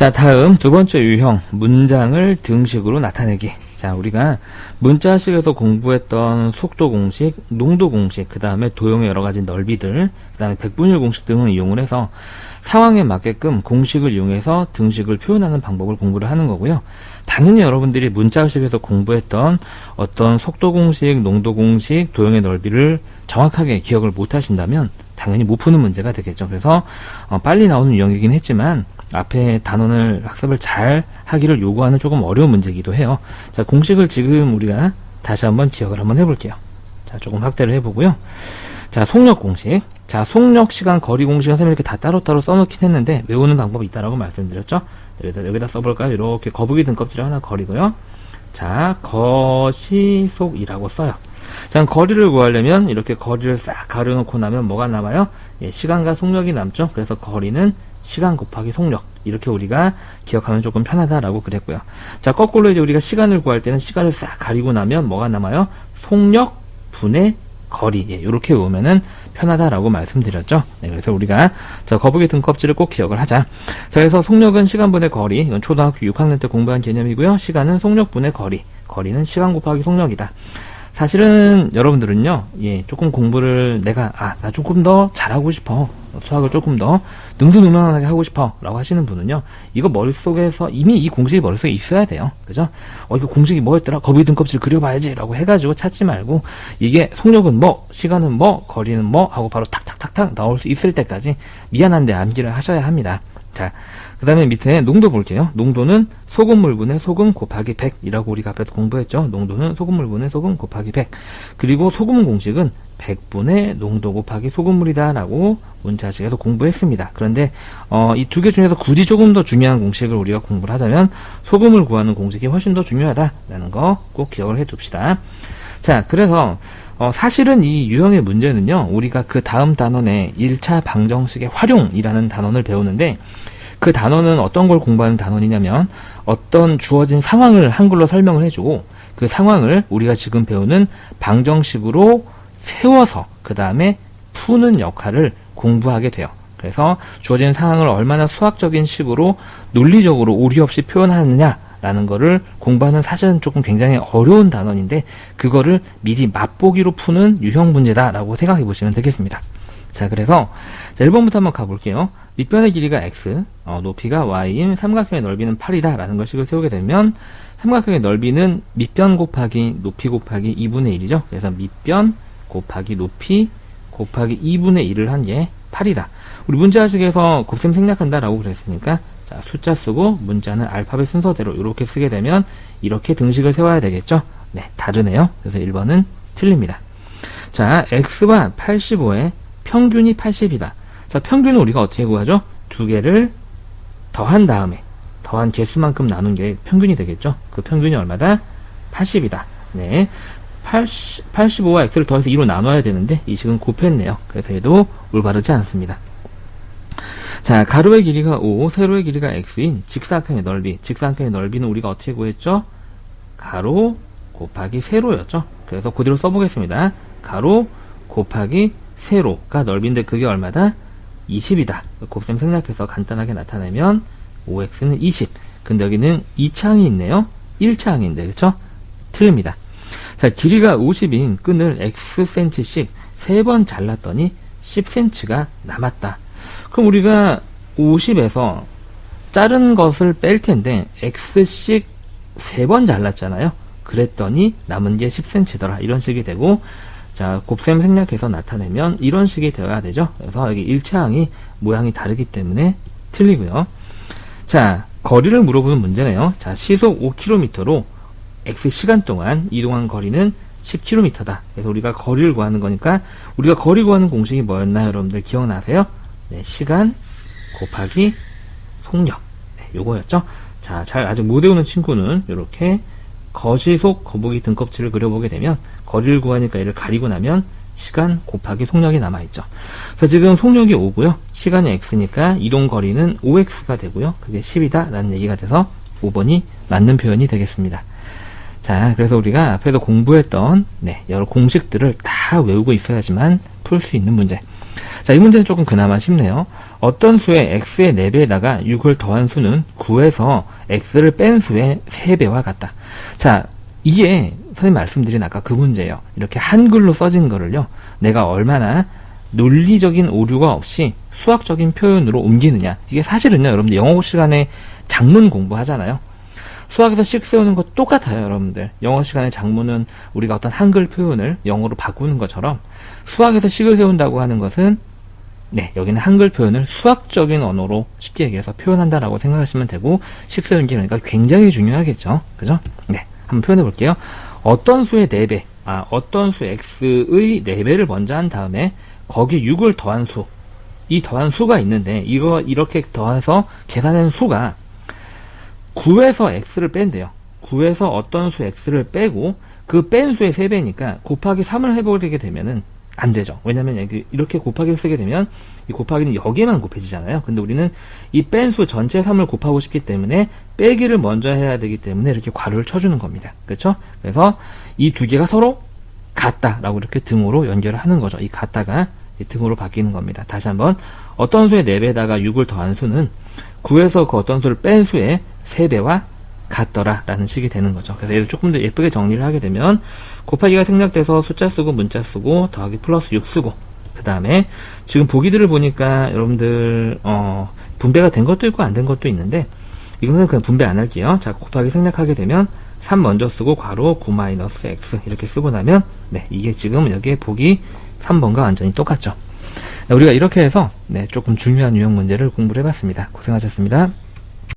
자, 다음 두 번째 유형, 문장을 등식으로 나타내기. 자, 우리가 문자식에서 공부했던 속도 공식, 농도 공식, 그 다음에 도형의 여러 가지 넓이들, 그 다음에 백분율 공식 등을 이용을 해서 상황에 맞게끔 공식을 이용해서 등식을 표현하는 방법을 공부를 하는 거고요. 당연히 여러분들이 문자식에서 공부했던 어떤 속도 공식, 농도 공식, 도형의 넓이를 정확하게 기억을 못 하신다면 당연히 못 푸는 문제가 되겠죠. 그래서 빨리 나오는 유형이긴 했지만 앞에 단원을 학습을 잘 하기를 요구하는 조금 어려운 문제이기도 해요. 자, 공식을 지금 우리가 다시 한번 기억을 한번 해볼게요. 자, 조금 확대를 해보고요. 자, 속력 공식. 자, 속력, 시간, 거리 공식은 선생님이 이렇게 다 따로따로 써놓긴 했는데 외우는 방법이 있다라고 말씀드렸죠. 여기다 써볼까요? 이렇게 거북이 등껍질 하나 거리고요. 자, 거시속이라고 써요. 자, 거리를 구하려면 이렇게 거리를 싹 가려놓고 나면 뭐가 남아요? 예, 시간과 속력이 남죠. 그래서 거리는 시간 곱하기 속력, 이렇게 우리가 기억하면 조금 편하다라고 그랬고요. 자, 거꾸로 이제 우리가 시간을 구할 때는 시간을 싹 가리고 나면 뭐가 남아요? 속력 분의 거리, 예, 이렇게 외우면은 편하다라고 말씀드렸죠. 네, 그래서 우리가 자, 거북이 등껍질을 꼭 기억을 하자. 자, 그래서 속력은 시간 분의 거리, 이건 초등학교 6학년 때 공부한 개념이고요. 시간은 속력 분의 거리, 거리는 시간 곱하기 속력이다. 사실은 여러분들은요, 예, 조금 공부를 나 조금 더 잘하고 싶어, 수학을 조금 더 능수능란하게 하고 싶어 라고 하시는 분은요, 이거 머릿속에서 이미 이 공식이 머릿속에 있어야 돼요. 그죠? 이거 공식이 뭐였더라? 거북이 등껍질 그려봐야지 라고 해가지고 찾지 말고, 이게 속력은 뭐, 시간은 뭐, 거리는 뭐 하고 바로 탁탁탁탁 나올 수 있을 때까지 미안한데 암기를 하셔야 합니다. 자, 그 다음에 밑에 농도 볼게요. 농도는 소금물분의 소금 곱하기 100이라고 우리가 앞에서 공부했죠. 농도는 소금물분의 소금 곱하기 100. 그리고 소금 공식은 100분의 농도 곱하기 소금물이다 라고 문자식에서 공부했습니다. 그런데 이 두 개 중에서 굳이 조금 더 중요한 공식을 우리가 공부를 하자면 소금을 구하는 공식이 훨씬 더 중요하다라는 거 꼭 기억을 해 둡시다. 자, 그래서 사실은 이 유형의 문제는요, 우리가 그 다음 단원에 1차 방정식의 활용이라는 단원을 배우는데, 그 단원은 어떤 걸 공부하는 단원이냐면 어떤 주어진 상황을 한글로 설명을 해주고 그 상황을 우리가 지금 배우는 방정식으로 세워서 그 다음에 푸는 역할을 공부하게 돼요. 그래서 주어진 상황을 얼마나 수학적인 식으로 논리적으로 오류 없이 표현하느냐 라는 거를 공부하는 사실은 조금 굉장히 어려운 단원인데, 그거를 미리 맛보기로 푸는 유형 문제다 라고 생각해 보시면 되겠습니다. 자, 그래서 자, 1번부터 한번 가볼게요. 밑변의 길이가 x, 높이가 y인 삼각형의 넓이는 8이다 라는 걸 식을 세우게 되면 삼각형의 넓이는 밑변 곱하기 높이 곱하기 2분의 1이죠. 그래서 밑변 곱하기 높이 곱하기 2분의 1을 한 게 8이다. 우리 문자식에서 곱셈 생략한다 라고 그랬으니까, 자, 숫자 쓰고 문자는 알파벳 순서대로 이렇게 쓰게 되면 이렇게 등식을 세워야 되겠죠. 네, 다르네요. 그래서 1번은 틀립니다. 자, x와 85의 평균이 80이다. 자, 평균은 우리가 어떻게 구하죠? 두 개를 더한 다음에 더한 개수만큼 나눈 게 평균이 되겠죠. 그 평균이 얼마다? 80이다. 네, 85와 x를 더해서 2로 나눠야 되는데 이 식은 곱했네요. 그래서 얘도 올바르지 않습니다. 자, 가로의 길이가 5, 세로의 길이가 x인 직사각형의 넓이. 직사각형의 넓이는 우리가 어떻게 구했죠? 가로 곱하기 세로였죠. 그래서 그대로 써보겠습니다. 가로 곱하기 세로가 넓이인데 그게 얼마다? 20이다. 곱셈 생략해서 간단하게 나타내면 5x는 20. 근데 여기는 2차항이 있네요. 1차항인데, 그쵸? 틀립니다. 자, 길이가 50인 끈을 xcm씩 3번 잘랐더니 10cm가 남았다. 그럼 우리가 50에서 자른 것을 뺄 텐데 x씩 3번 잘랐잖아요. 그랬더니 남은 게 10cm더라. 이런 식이 되고, 자, 곱셈 생략해서 나타내면 이런 식이 되어야 되죠. 그래서 여기 1차항이 모양이 다르기 때문에 틀리고요. 자, 거리를 물어보는 문제네요. 자, 시속 5km로 x 시간 동안 이동한 거리는 10km다. 그래서 우리가 거리를 구하는 거니까 우리가 거리 구하는 공식이 뭐였나요? 여러분들 기억나세요? 네, 시간 곱하기 속력. 네, 요거였죠. 자, 잘 아직 못 외우는 친구는 이렇게 거시속 거북이 등껍질을 그려보게 되면 거리를 구하니까 얘를 가리고 나면 시간 곱하기 속력이 남아있죠. 그래서 지금 속력이 5고요. 시간이 x니까 이동 거리는 5x가 되고요. 그게 10이다 라는 얘기가 돼서 5번이 맞는 표현이 되겠습니다. 자, 그래서 우리가 앞에서 공부했던 여러 공식들을 다 외우고 있어야지만 풀 수 있는 문제. 자, 이 문제는 조금 그나마 쉽네요. 어떤 수의 x의 4배에다가 6을 더한 수는 9에서 x를 뺀 수의 3배와 같다. 자, 이게 선생님 말씀드린 아까 그 문제예요. 이렇게 한글로 써진 거를요, 내가 얼마나 논리적인 오류가 없이 수학적인 표현으로 옮기느냐. 이게 사실은요, 여러분들 영어 시간에 장문 공부하잖아요. 수학에서 식 세우는 거 똑같아요, 여러분들. 영어 시간에 장문은 우리가 어떤 한글 표현을 영어로 바꾸는 것처럼 수학에서 식을 세운다고 하는 것은 네, 여기는 한글 표현을 수학적인 언어로 쉽게 얘기해서 표현한다라고 생각하시면 되고, 식 세우는 게 그러니까 굉장히 중요하겠죠. 그죠? 네, 한번 표현해 볼게요. 어떤 수의 4배, 어떤 수 x의 4배를 먼저 한 다음에 거기 6을 더한 수, 이 더한 수가 있는데 이거 이렇게 더해서 계산한 수가 9에서 x를 뺀대요. 9에서 어떤 수 x를 빼고 그 뺀 수의 3배니까 곱하기 3을 해버리게 되면은 안 되죠. 왜냐면 여기 이렇게 곱하기를 쓰게 되면 이 곱하기는 여기에만 곱해지잖아요. 근데 우리는 이 뺀 수 전체 3을 곱하고 싶기 때문에 빼기를 먼저 해야 되기 때문에 이렇게 괄호를 쳐주는 겁니다. 그렇죠? 그래서 이 두 개가 서로 같다라고 이렇게 등호로 연결을 하는 거죠. 이 같다가 등호로 바뀌는 겁니다. 다시 한번, 어떤 수의 4배에다가 6을 더한 수는 9에서 그 어떤 수를 뺀 수의 3배와 같더라 라는 식이 되는 거죠. 그래서 얘를 조금 더 예쁘게 정리를 하게 되면 곱하기가 생략돼서 숫자 쓰고 문자 쓰고 더하기 플러스 6 쓰고, 그 다음에 지금 보기들을 보니까 여러분들 분배가 된 것도 있고 안 된 것도 있는데 이거는 그냥 분배 안 할게요. 자, 곱하기 생략하게 되면 3 먼저 쓰고 괄호 9-x 이렇게 쓰고 나면 네, 이게 지금 여기에 보기 3번과 완전히 똑같죠. 우리가 이렇게 해서 네, 조금 중요한 유형 문제를 공부를 해봤습니다. 고생하셨습니다.